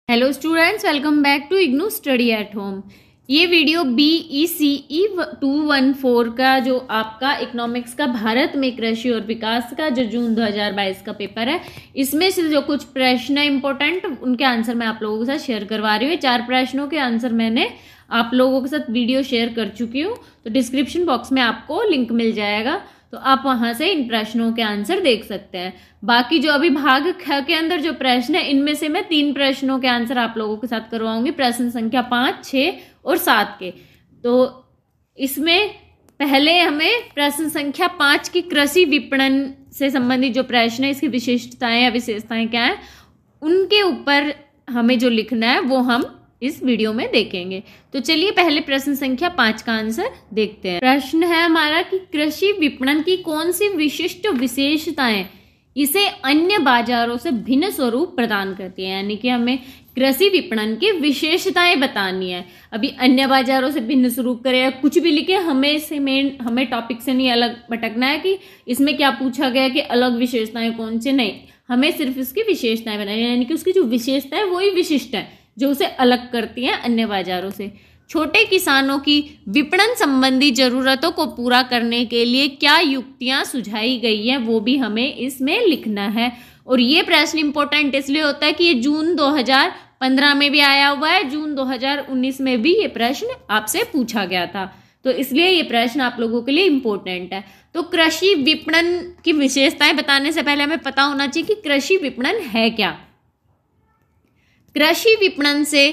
Hello students, welcome back to IGNOU study at home. ये video BECE 214 का जो आपका इकोनॉमिक्स का भारत में कृषि और विकास का जो जून 2022 का पेपर है, इसमें से जो कुछ प्रश्न है इंपॉर्टेंट, उनके आंसर मैं आप लोगों के साथ शेयर करवा रही हूँ। 4 प्रश्नों के आंसर मैंने आप लोगों के साथ वीडियो शेयर कर चुकी हूँ, तो डिस्क्रिप्शन बॉक्स में आपको लिंक मिल जाएगा, तो आप वहां से इन प्रश्नों के आंसर देख सकते हैं। बाकी जो अभी भाग ख के अंदर जो प्रश्न है, इनमें से मैं 3 प्रश्नों के आंसर आप लोगों के साथ करवाऊंगी, प्रश्न संख्या 5, 6 और 7 के। तो इसमें पहले हमें प्रश्न संख्या 5 की कृषि विपणन से संबंधित जो प्रश्न है, इसकी विशिष्टताएं या विशेषताएं क्या है, उनके ऊपर हमें जो लिखना है वो हम इस वीडियो में देखेंगे। तो चलिए पहले प्रश्न संख्या 5 का आंसर देखते हैं। प्रश्न है हमारा कि कृषि विपणन की कौन सी विशिष्ट विशेषताएं इसे अन्य बाजारों से भिन्न स्वरूप प्रदान करती है, यानी कि हमें कृषि विपणन की विशेषताएं बतानी है। अभी अन्य बाजारों से भिन्न स्वरूप करे या कुछ भी लिखे, हमें टॉपिक से नहीं अलग भटकना है कि इसमें क्या पूछा गया कि अलग विशेषताएं कौन सी, नहीं, हमें सिर्फ इसकी विशेषताएं बतानी है, यानी कि उसकी जो विशेषता है वही विशिष्ट है जो उसे अलग करती हैं अन्य बाजारों से। छोटे किसानों की विपणन संबंधी जरूरतों को पूरा करने के लिए क्या युक्तियां सुझाई गई हैं, वो भी हमें इसमें लिखना है। और ये प्रश्न इंपॉर्टेंट इसलिए होता है कि ये जून 2015 में भी आया हुआ है, जून 2019 में भी ये प्रश्न आपसे पूछा गया था, तो इसलिए ये प्रश्न आप लोगों के लिए इंपॉर्टेंट है। तो कृषि विपणन की विशेषताएं बताने से पहले हमें पता होना चाहिए कि कृषि विपणन है क्या। कृषि विपणन से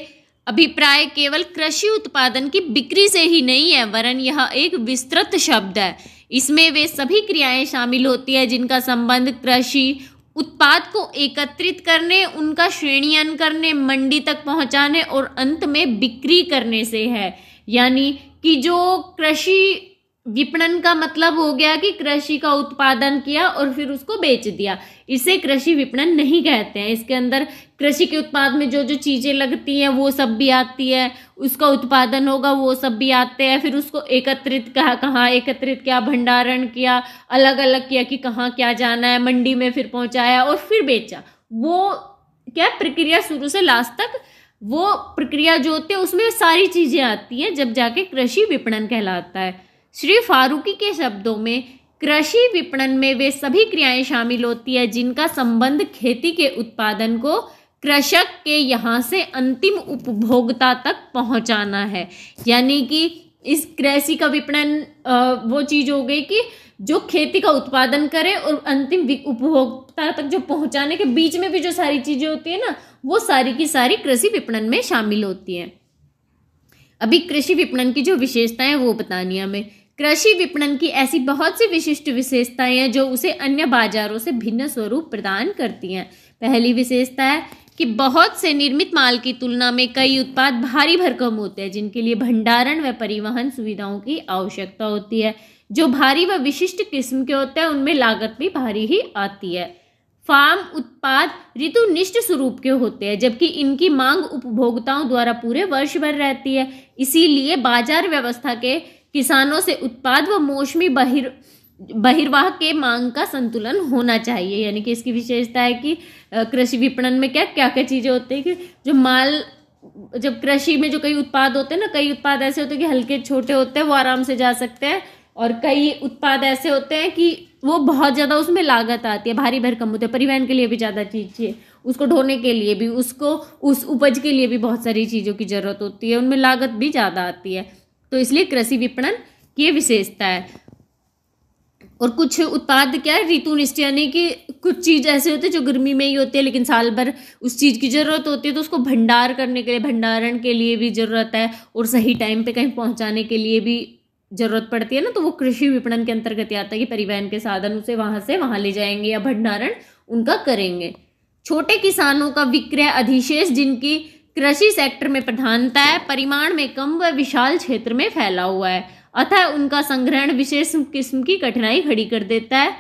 अभिप्राय केवल कृषि उत्पादन की बिक्री से ही नहीं है, वरन यह एक विस्तृत शब्द है। इसमें वे सभी क्रियाएं शामिल होती है जिनका संबंध कृषि उत्पाद को एकत्रित करने, उनका श्रेणीयन करने, मंडी तक पहुंचाने और अंत में बिक्री करने से है। यानी कि जो कृषि विपणन का मतलब हो गया कि कृषि का उत्पादन किया और फिर उसको बेच दिया, इसे कृषि विपणन नहीं कहते हैं। इसके अंदर कृषि के उत्पाद में जो जो चीजें लगती हैं वो सब भी आती है, उसका उत्पादन होगा वो सब भी आते हैं, फिर उसको एकत्रित कहाँ एकत्रित किया, भंडारण किया, अलग अलग किया कि कहाँ क्या जाना है, मंडी में फिर पहुंचाया और फिर बेचा। वो क्या प्रक्रिया शुरू से लास्ट तक, वो प्रक्रिया जो होती है उसमें सारी चीजें आती हैं, जब जाके कृषि विपणन कहलाता है। श्री फारूकी के शब्दों में कृषि विपणन में वे सभी क्रियाएं शामिल होती है जिनका संबंध खेती के उत्पादन को कृषक के यहाँ से अंतिम उपभोक्ता तक पहुँचाना है। यानी कि इस कृषि का विपणन वो चीज हो गई कि जो खेती का उत्पादन करे और अंतिम उपभोक्ता तक जो पहुँचाने के बीच में भी जो सारी चीजें होती है ना, वो सारी की सारी कृषि विपणन में शामिल होती है। अभी कृषि विपणन की जो विशेषताएं वो बतानी है हमें। कृषि विपणन की ऐसी बहुत सी विशिष्ट विशेषताएं हैं जो उसे अन्य बाजारों से भिन्न स्वरूप प्रदान करती हैं। पहली विशेषता है कि बहुत से निर्मित माल की तुलना में कई उत्पाद भारी भरकम होते हैं जिनके लिए भंडारण व परिवहन सुविधाओं की आवश्यकता होती है। जो भारी व विशिष्ट किस्म के होते हैं उनमें लागत भी भारी ही आती है। फार्म उत्पाद ऋतुनिष्ठ स्वरूप के होते हैं जबकि इनकी मांग उपभोक्ताओं द्वारा पूरे वर्ष भर रहती है। इसीलिए बाजार व्यवस्था के किसानों से उत्पाद व मौसमी बहिर्वाह के मांग का संतुलन होना चाहिए। यानी कि इसकी विशेषता है कि कृषि विपणन में क्या क्या चीजें होती है कि जो माल, जब कृषि में जो कई उत्पाद होते हैं ना, कई उत्पाद ऐसे होते हैं कि हल्के छोटे होते हैं, वो आराम से जा सकते हैं, और कई उत्पाद ऐसे होते हैं कि वो बहुत ज़्यादा उसमें लागत आती है, भारी भरकम होते हैं, परिवहन के लिए भी ज़्यादा चीज़ चाहिए, उसको ढोने के लिए भी, उसको उस उपज के लिए भी बहुत सारी चीज़ों की ज़रूरत होती है, उनमें लागत भी ज़्यादा आती है। तो इसलिए कृषि विपणन की विशेषता है। और कुछ उत्पाद क्या है, ऋतुनिष्ठ, यानी कि कुछ चीज़ ऐसे होते हैं जो गर्मी में ही होती है लेकिन साल भर उस चीज़ की ज़रूरत होती है, तो उसको भंडार करने के लिए, भंडारण के लिए भी ज़रूरत है, और सही टाइम पे कहीं पहुंचाने के लिए भी जरूरत पड़ती है ना, तो वो कृषि विपणन के अंतर्गत आता है कि परिवहन के साधन उसे वहां से वहां ले जाएंगे या भंडारण उनका करेंगे। छोटे किसानों का विक्रय अधिशेष जिनकी कृषि सेक्टर में प्रधानता है, परिमाण में कम व विशाल क्षेत्र में फैला हुआ है, अतः उनका संग्रहण विशेष किस्म की कठिनाई खड़ी कर देता है।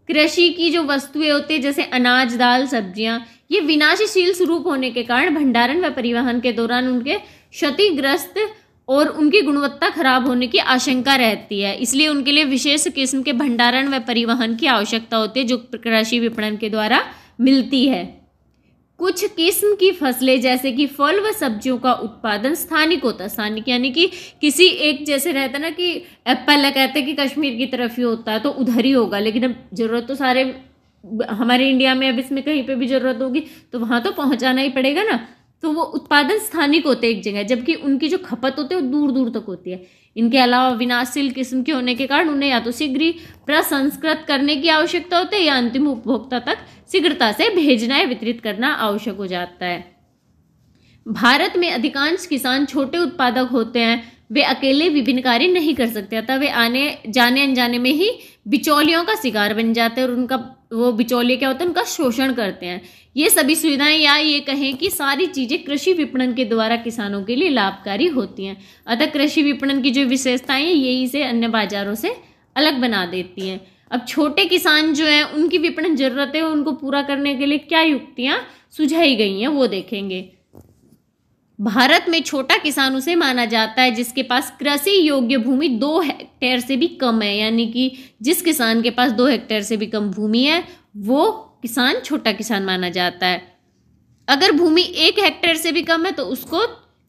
कृषि की जो वस्तुएं होती है जैसे अनाज, दाल, सब्जियां, ये विनाशशील स्वरूप होने के कारण भंडारण व परिवहन के दौरान उनके क्षतिग्रस्त और उनकी गुणवत्ता खराब होने की आशंका रहती है। इसलिए उनके लिए विशेष किस्म के भंडारण व परिवहन की आवश्यकता होती है जो कृषि विपणन के द्वारा मिलती है। कुछ किस्म की फसलें जैसे कि फल व सब्जियों का उत्पादन स्थानिक होता है। स्थानिक यानी कि किसी एक, जैसे रहता है ना कि एप्पल है, कहते हैं कि कश्मीर की तरफ ही होता है तो उधर ही होगा, लेकिन अब जरूरत तो सारे हमारे इंडिया में, अब इसमें कहीं पे भी जरूरत होगी तो वहां तो पहुंचाना ही पड़ेगा ना। तो वो उत्पादन स्थानिक होते हैं एक जगह, जबकि उनकी जो खपत होती है वो दूर दूर तक होती है। इनके अलावा विनाशशील किस्म के होने के कारण उन्हें या तो शीघ्र प्रसंस्कृत करने की आवश्यकता होती है या अंतिम उपभोक्ता तक शीघ्रता से भेजना या वितरित करना आवश्यक हो जाता है। भारत में अधिकांश किसान छोटे उत्पादक होते हैं, वे अकेले विभिन्न कार्य नहीं कर सकते, अतः वे आने जाने अनजाने में ही बिचौलियों का शिकार बन जाते हैं और उनका, वो बिचौलिए क्या होते हैं, उनका शोषण करते हैं। ये सभी सुविधाएं या ये कहें कि सारी चीजें कृषि विपणन के द्वारा किसानों के लिए लाभकारी होती हैं। अतः कृषि विपणन की जो विशेषताएं हैं यही इसे अन्य बाजारों से अलग बना देती हैं। अब छोटे किसान जो हैं उनकी विपणन जरूरतें उनको पूरा करने के लिए क्या युक्तियां सुझाई गई हैं वो देखेंगे। भारत में छोटा किसान उसे माना जाता है जिसके पास कृषि योग्य भूमि 2 हेक्टेयर से भी कम है, यानी कि जिस किसान के पास 2 हेक्टेयर से भी कम भूमि है वो किसान छोटा किसान माना जाता है। अगर भूमि 1 हेक्टेयर से भी कम है तो उसको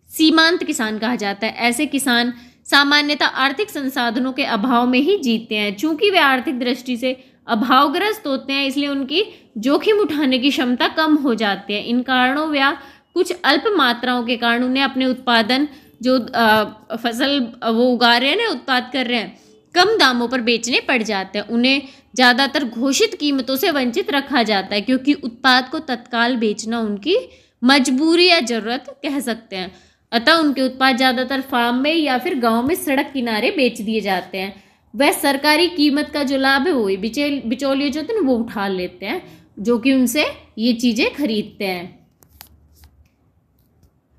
सीमांत किसान कहा जाता है। ऐसे किसान सामान्यतः आर्थिक संसाधनों के अभाव में ही जीते हैं। चूंकि वे आर्थिक दृष्टि से अभावग्रस्त होते हैं इसलिए उनकी जोखिम उठाने की क्षमता कम हो जाती है। इन कारणों या कुछ अल्प मात्राओं के कारण उन्हें अपने उत्पादन जो फसल वो उगा रहे हैं ना, उत्पाद कर रहे हैं, कम दामों पर बेचने पड़ जाते हैं। उन्हें ज़्यादातर घोषित कीमतों से वंचित रखा जाता है क्योंकि उत्पाद को तत्काल बेचना उनकी मजबूरी या ज़रूरत कह सकते हैं। अतः उनके उत्पाद ज़्यादातर फार्म में या फिर गांव में सड़क किनारे बेच दिए जाते हैं। वह सरकारी कीमत का जो लाभ है वो बिचौलिए जो होते हैं वो उठा लेते हैं, जो कि उनसे ये चीज़ें खरीदते हैं।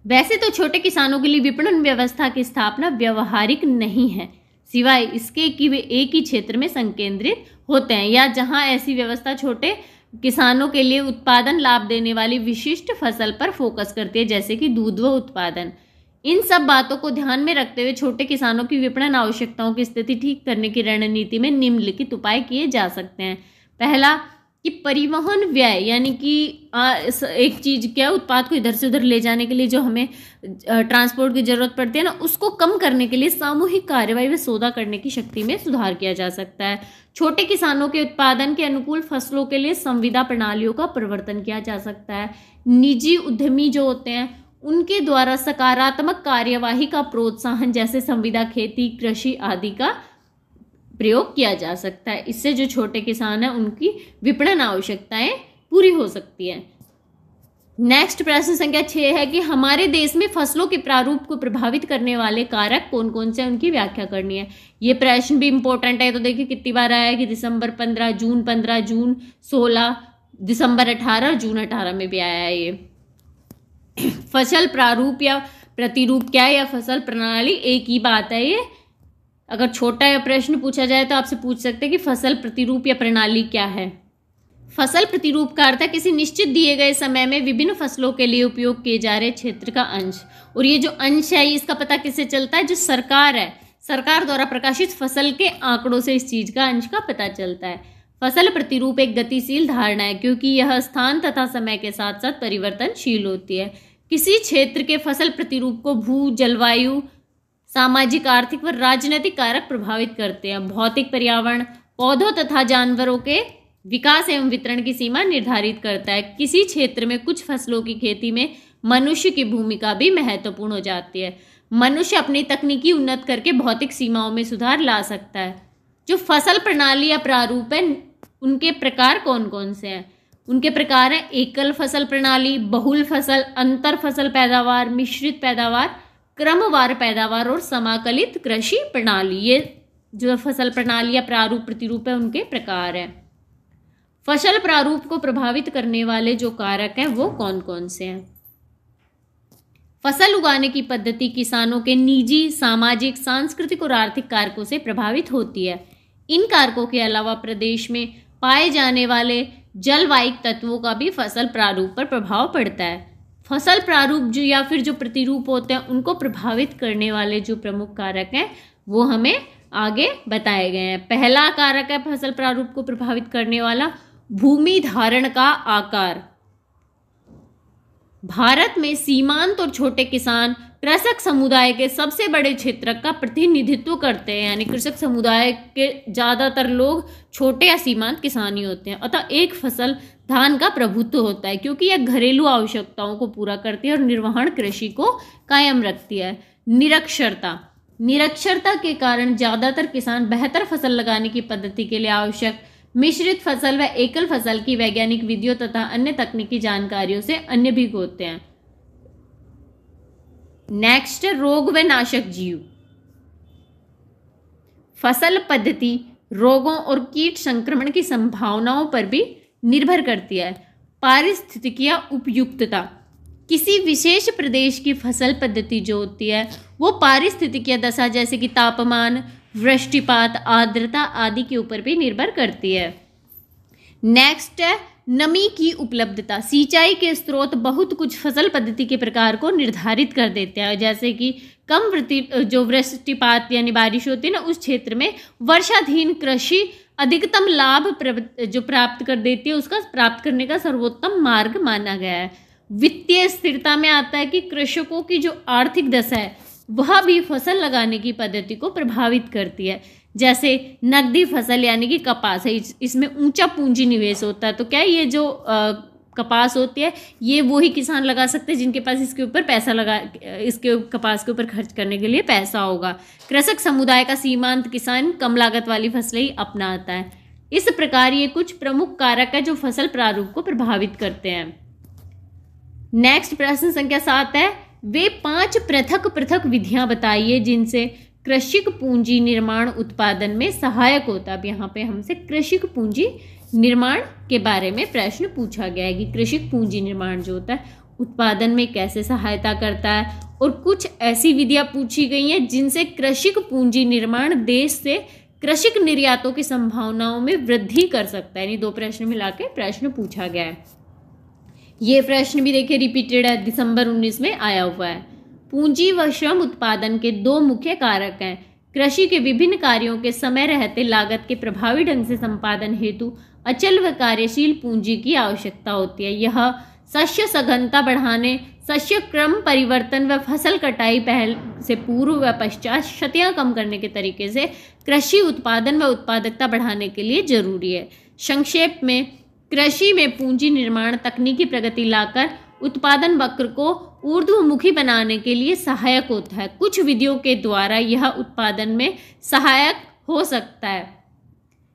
वैसे तो छोटे किसानों के लिए विपणन व्यवस्था की स्थापना व्यवहारिक नहीं है, सिवाय इसके कि वे एक ही क्षेत्र में संकेंद्रित होते हैं या जहां ऐसी व्यवस्था छोटे किसानों के लिए उत्पादन लाभ देने वाली विशिष्ट फसल पर फोकस करती है, जैसे कि दूध व उत्पादन। इन सब बातों को ध्यान में रखते हुए छोटे किसानों की विपणन आवश्यकताओं की स्थिति ठीक करने की रणनीति में निम्नलिखित उपाय किए जा सकते हैं। पहला कि परिवहन व्यय, यानी कि एक चीज क्या, उत्पाद को इधर से उधर ले जाने के लिए जो हमें ट्रांसपोर्ट की जरूरत पड़ती है ना, उसको कम करने के लिए सामूहिक कार्यवाही व सौदा करने की शक्ति में सुधार किया जा सकता है। छोटे किसानों के उत्पादन के अनुकूल फसलों के लिए संविदा प्रणालियों का प्रवर्तन किया जा सकता है। निजी उद्यमी जो होते हैं उनके द्वारा सकारात्मक कार्यवाही का प्रोत्साहन, जैसे संविदा खेती, कृषि आदि का प्रयोग किया जा सकता है। इससे जो छोटे किसान हैं उनकी विपणन आवश्यकताएं पूरी हो सकती है। नेक्स्ट प्रश्न संख्या 6 है कि हमारे देश में फसलों के प्रारूप को प्रभावित करने वाले कारक कौन कौन से, उनकी व्याख्या करनी है। ये प्रश्न भी इंपॉर्टेंट है, तो देखिए कितनी बार आया है कि दिसंबर 15, जून 15, जून 16, दिसंबर 18 और जून 18 में भी आया है। ये फसल प्रारूप या प्रतिरूप क्या है या फसल प्रणाली एक ही बात है। ये अगर छोटा या प्रश्न पूछा जाए तो आपसे पूछ सकते हैं कि फसल प्रतिरूप या प्रणाली क्या है। फसल प्रतिरूप का अर्थ है किसी निश्चित दिए गए समय में विभिन्न फसलों के लिए उपयोग किए जा रहे क्षेत्र का अंश। और ये जो अंश है इसका पता किससे चलता है, जो सरकार है, सरकार द्वारा प्रकाशित फसल के आंकड़ों से इस चीज का अंश का पता चलता है। फसल प्रतिरूप एक गतिशील धारणा है क्योंकि यह स्थान तथा समय के साथ साथ परिवर्तनशील होती है। किसी क्षेत्र के फसल प्रतिरूप को भू, जलवायु, सामाजिक, आर्थिक व राजनीतिक कारक प्रभावित करते हैं। भौतिक पर्यावरण पौधों तथा जानवरों के विकास एवं वितरण की सीमा निर्धारित करता है। किसी क्षेत्र में कुछ फसलों की खेती में मनुष्य की भूमिका भी महत्वपूर्ण हो जाती है। मनुष्य अपनी तकनीकी उन्नत करके भौतिक सीमाओं में सुधार ला सकता है। जो फसल प्रणाली या प्रारूप है उनके प्रकार कौन कौन से हैं? उनके प्रकार हैं एकल फसल प्रणाली, बहुल फसल, अंतर फसल पैदावार, मिश्रित पैदावार, क्रमवार पैदावार और समाकलित कृषि प्रणाली। ये जो फसल प्रणाली या प्रारूप प्रतिरूप है उनके प्रकार हैं। फसल प्रारूप को प्रभावित करने वाले जो कारक हैं वो कौन कौन से हैं? फसल उगाने की पद्धति किसानों के निजी, सामाजिक, सांस्कृतिक और आर्थिक कारकों से प्रभावित होती है। इन कारकों के अलावा प्रदेश में पाए जाने वाले जलवायु तत्वों का भी फसल प्रारूप पर प्रभाव पड़ता है। फसल प्रारूप जो या फिर जो प्रतिरूप होते हैं उनको प्रभावित करने वाले जो प्रमुख कारक हैं वो हमें आगे बताए गए हैं। पहला कारक है फसल प्रारूप को प्रभावित करने वाला भूमि धारण का आकार। भारत में सीमांत और छोटे किसान कृषक समुदाय के सबसे बड़े क्षेत्र का प्रतिनिधित्व करते हैं, यानी कृषक समुदाय के ज़्यादातर लोग छोटे या सीमांत किसान ही होते हैं। अतः एक फसल धान का प्रभुत्व होता है क्योंकि यह घरेलू आवश्यकताओं को पूरा करती है और निर्वहन कृषि को कायम रखती है। निरक्षरता के कारण ज़्यादातर किसान बेहतर फसल लगाने की पद्धति के लिए आवश्यक मिश्रित फसल व एकल फसल की वैज्ञानिक विधियों तथा अन्य तकनीकी जानकारियों से अनभिज्ञ होते हैं। नेक्स्ट, रोग व नाशक जीव। फसल पद्धति रोगों और कीट संक्रमण की संभावनाओं पर भी निर्भर करती है। पारिस्थितिकीय उपयुक्तता, किसी विशेष प्रदेश की फसल पद्धति जो होती है वो पारिस्थितिकीय दशा जैसे कि तापमान, वृष्टिपात, आर्द्रता आदि के ऊपर भी निर्भर करती है। नेक्स्ट है नमी की उपलब्धता। सिंचाई के स्रोत बहुत कुछ फसल पद्धति के प्रकार को निर्धारित कर देते हैं, जैसे कि कम वृष्टिपात यानी बारिश होती है ना, उस क्षेत्र में वर्षाधीन कृषि अधिकतम लाभ जो प्राप्त कर देती है, उसका प्राप्त करने का सर्वोत्तम मार्ग माना गया है। वित्तीय स्थिरता में आता है कि कृषकों की जो आर्थिक दशा है वह भी फसल लगाने की पद्धति को प्रभावित करती है। जैसे नकदी फसल यानी कि कपास है, इसमें ऊंचा पूंजी निवेश होता है। तो क्या ये जो कपास होती है ये वो ही किसान लगा सकते हैं जिनके पास इसके कपास के ऊपर खर्च करने के लिए पैसा होगा। कृषक समुदाय का सीमांत किसान कम लागत वाली फसलें ही अपनाता है। इस प्रकार ये कुछ प्रमुख कारक है जो फसल प्रारूप को प्रभावित करते हैं। नेक्स्ट प्रश्न संख्या 7 है, वे 5 पृथक पृथक विधियां बताइए जिनसे कृषिक पूंजी निर्माण उत्पादन में सहायक होता है। अब यहाँ पे हमसे कृषिक पूंजी निर्माण के बारे में प्रश्न पूछा गया है कि कृषिक पूंजी निर्माण जो होता है उत्पादन में कैसे सहायता करता है, और कुछ ऐसी विधियां पूछी गई हैं जिनसे कृषिक पूंजी निर्माण देश से कृषिक निर्यातों की संभावनाओं में वृद्धि कर सकता है। यानी 2 प्रश्न मिला के प्रश्न पूछा गया है। ये प्रश्न भी देखिए रिपीटेड है, दिसंबर 19 में आया हुआ है। पूंजी व श्रम उत्पादन के 2 मुख्य कारक हैं। कृषि के विभिन्न कार्यों के समय रहते लागत के प्रभावी ढंग से संपादन हेतु अचल व कार्यशील पूंजी की आवश्यकता होती है। यह शस्य सघनता बढ़ाने, शस्य क्रम परिवर्तन व फसल कटाई पहल से पूर्व व पश्चात क्षतियां कम करने के तरीके से कृषि उत्पादन व उत्पादकता बढ़ाने के लिए जरूरी है। संक्षेप में, कृषि में पूंजी निर्माण तकनीकी प्रगति लाकर उत्पादन वक्र को ऊर्ध्वमुखी बनाने के लिए सहायक होता है। कुछ विधियों के द्वारा यह उत्पादन में सहायक हो सकता है।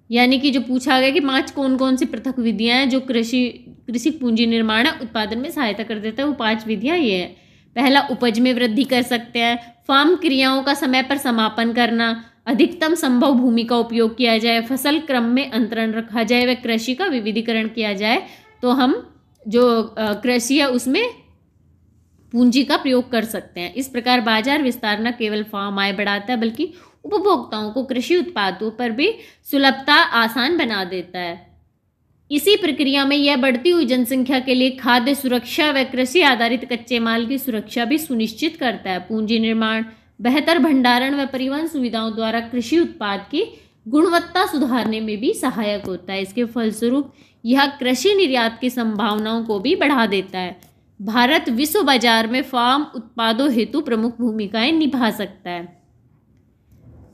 यानी कि जो पूछा गया कि 5 कौन कौन सी पृथक विधियां हैं जो कृषि पूंजी निर्माण उत्पादन में सहायता कर देता है, वो 5 विधियां ये हैं। पहला, उपज में वृद्धि कर सकते हैं। फार्म क्रियाओं का समय पर समापन करना, अधिकतम संभव भूमि का उपयोग किया जाए, फसल क्रम में अंतरण रखा जाए व कृषि का विविधीकरण किया जाए, तो हम जो कृषि है उसमें पूंजी का प्रयोग कर सकते हैं। इस प्रकार बाजार विस्तार न केवल फार्म आय बढ़ाता है बल्कि उपभोक्ताओं को कृषि उत्पादों पर भी सुलभता आसान बना देता है। इसी प्रक्रिया में यह बढ़ती हुई जनसंख्या के लिए खाद्य सुरक्षा व कृषि आधारित कच्चे माल की सुरक्षा भी सुनिश्चित करता है। पूंजी निर्माण बेहतर भंडारण व परिवहन सुविधाओं द्वारा कृषि उत्पाद की गुणवत्ता सुधारने में भी सहायक होता है। इसके फलस्वरूप यह कृषि निर्यात की संभावनाओं को भी बढ़ा देता है। भारत विश्व बाजार में फार्म उत्पादों हेतु प्रमुख भूमिकाएं निभा सकता है।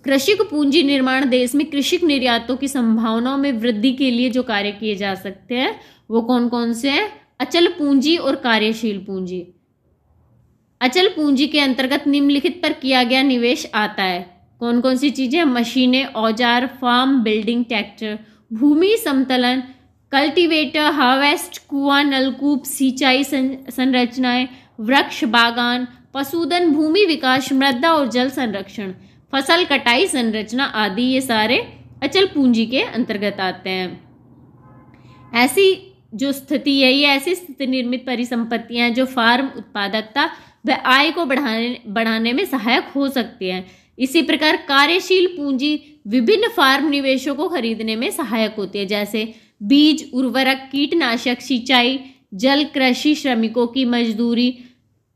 कृषिक पूंजी निर्माण देश में कृषि निर्यातों की संभावनाओं में वृद्धि के लिए जो कार्य किए जा सकते हैं वो कौन कौन से हैं? अचल पूंजी और कार्यशील पूंजी। अचल पूंजी के अंतर्गत निम्नलिखित पर किया गया निवेश आता है। कौन कौन सी चीजें? मशीनें, औजार, फार्म बिल्डिंग, ट्रैक्टर, भूमि समतलन, कल्टीवेटर, हार्वेस्ट, कुआं, नलकूप, सिंचाई संरचनाएं, वृक्ष, बागान, पशुधन, भूमि विकास, मृदा और जल संरक्षण, फसल कटाई संरचना आदि, ये सारे अचल पूंजी के अंतर्गत आते हैं। ऐसी जो स्थिति है, ये ऐसी स्थिति निर्मित परिसंपत्तियां हैं जो फार्म उत्पादकता व आय को बढ़ाने में सहायक हो सकती हैं। इसी प्रकार कार्यशील पूंजी विभिन्न फार्म निवेशों को खरीदने में सहायक होती है, जैसे बीज, उर्वरक, कीटनाशक, सिंचाई, जल, कृषि श्रमिकों की मजदूरी,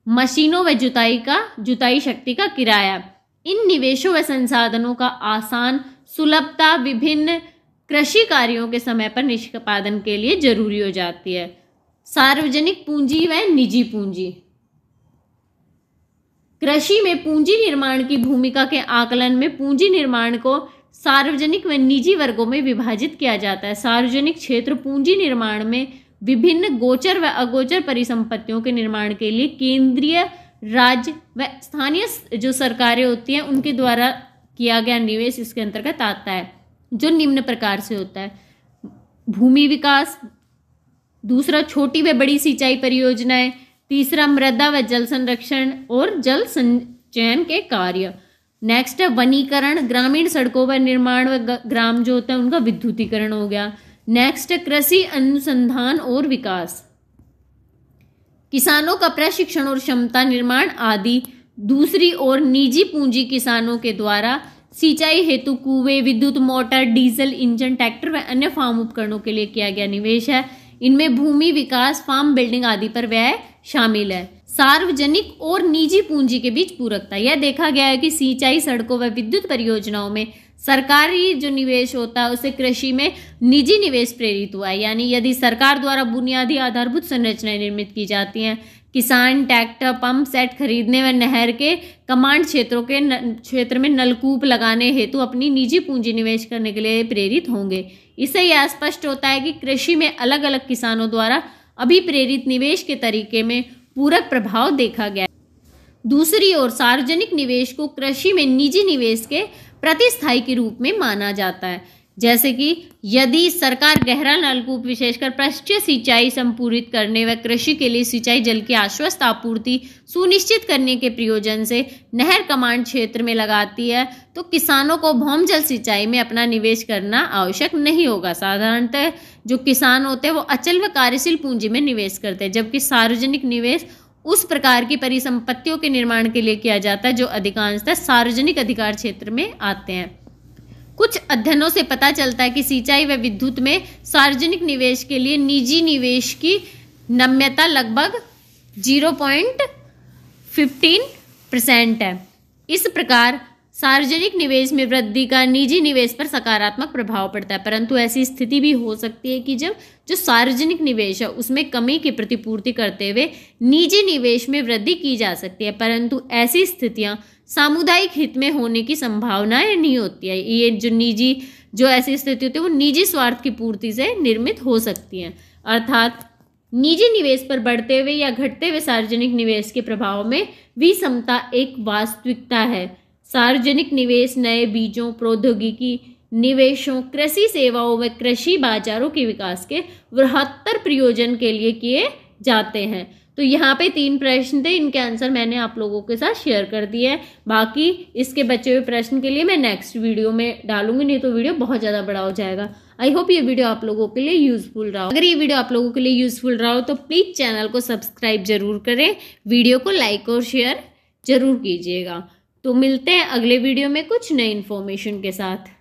मशीनों व जुताई शक्ति का किराया। इन निवेशों व संसाधनों का आसान सुलभता विभिन्न कृषि कार्यों के समय पर निष्पादन के लिए जरूरी हो जाती है। सार्वजनिक पूंजी व निजी पूंजी। कृषि में पूंजी निर्माण की भूमिका के आकलन में पूंजी निर्माण को सार्वजनिक व निजी वर्गों में विभाजित किया जाता है। सार्वजनिक क्षेत्र पूंजी निर्माण में विभिन्न गोचर व अगोचर परिसंपत्तियों के निर्माण के लिए केंद्रीय, राज्य व स्थानीय जो सरकारें होती हैं उनके द्वारा किया गया निवेश इसके अंतर्गत आता है, जो निम्न प्रकार से होता है। भूमि विकास, दूसरा छोटी व बड़ी सिंचाई परियोजनाएं, तीसरा मृदा व जल संरक्षण और जल संचयन के कार्य। नेक्स्ट है वनीकरण, ग्रामीण सड़कों व निर्माण व ग्राम जो होता है उनका विद्युतीकरण हो गया। नेक्स्ट है कृषि अनुसंधान और विकास, किसानों का प्रशिक्षण और क्षमता निर्माण आदि। दूसरी ओर निजी पूंजी किसानों के द्वारा सिंचाई हेतु कुएं, विद्युत मोटर, डीजल इंजन, ट्रैक्टर व अन्य फार्म उपकरणों के लिए किया गया निवेश है। इनमें भूमि विकास, फार्म बिल्डिंग आदि पर व्यय शामिल है। सार्वजनिक और निजी पूंजी के बीच पूरकता, यह देखा गया है कि सिंचाई, सड़कों व विद्युत परियोजनाओं में सरकारी जो निवेश होता है उससे कृषि में निजी निवेश प्रेरित हुआ है। यानी यदि सरकार द्वारा बुनियादी आधारभूत संरचनाएं निर्मित की जाती हैं, किसान ट्रैक्टर, पंप सेट खरीदने व नहर के कमांड क्षेत्र में नलकूप लगाने हेतु अपनी निजी पूंजी निवेश करने के लिए प्रेरित होंगे। इससे यह स्पष्ट होता है कि कृषि में अलग अलग किसानों द्वारा अभिप्रेरित निवेश के तरीके में पूरक प्रभाव देखा गया। दूसरी ओर सार्वजनिक निवेश को कृषि में निजी निवेश के प्रतिस्थायी के रूप में माना जाता है। जैसे कि यदि सरकार गहरा नलकूप विशेषकर पृष्ठीय सिंचाई संपूरित करने व कृषि के लिए सिंचाई जल की आश्वस्त आपूर्ति सुनिश्चित करने के प्रयोजन से नहर कमांड क्षेत्र में लगाती है, तो किसानों को भौमजल सिंचाई में अपना निवेश करना आवश्यक नहीं होगा। साधारणतः जो किसान होते हैं वो अचल व कार्यशील पूंजी में निवेश करते हैं, जबकि सार्वजनिक निवेश उस प्रकार की परिसंपत्तियों के निर्माण के लिए किया जाता है जो अधिकांशतः सार्वजनिक अधिकार क्षेत्र में आते हैं। कुछ अध्ययनों से पता चलता है कि सिंचाई व विद्युत में सार्वजनिक निवेश के लिए निजी निवेश की नम्यता लगभग 0.15% है। इस प्रकार सार्वजनिक निवेश में वृद्धि का निजी निवेश पर सकारात्मक प्रभाव पड़ता है, परंतु ऐसी स्थिति भी हो सकती है कि जब जो सार्वजनिक निवेश है उसमें कमी की प्रतिपूर्ति करते हुए निजी निवेश में वृद्धि की जा सकती है, परंतु ऐसी स्थितियां सामुदायिक हित में होने की संभावनाएं नहीं होती है। ये जो निजी जो ऐसी स्थिति होती है वो निजी स्वार्थ की पूर्ति से निर्मित हो सकती हैं। अर्थात निजी निवेश पर बढ़ते हुए या घटते हुए सार्वजनिक निवेश के प्रभाव में विषमता एक वास्तविकता है। सार्वजनिक निवेश नए बीजों, प्रौद्योगिकी निवेशों, कृषि सेवाओं व कृषि बाजारों के विकास के बृहत्तर प्रयोजन के लिए किए जाते हैं। तो यहाँ पे 3 प्रश्न थे, इनके आंसर मैंने आप लोगों के साथ शेयर कर दिए हैं। बाकी इसके बचे हुए प्रश्न के लिए मैं नेक्स्ट वीडियो में डालूंगी, नहीं तो वीडियो बहुत ज़्यादा बड़ा हो जाएगा। आई होप ये वीडियो आप लोगों के लिए यूजफुल रहा हो। अगर ये वीडियो आप लोगों के लिए यूजफुल रहा हो तो प्लीज़ चैनल को सब्सक्राइब जरूर करें, वीडियो को लाइक और शेयर जरूर कीजिएगा। तो मिलते हैं अगले वीडियो में कुछ नई इन्फॉर्मेशन के साथ।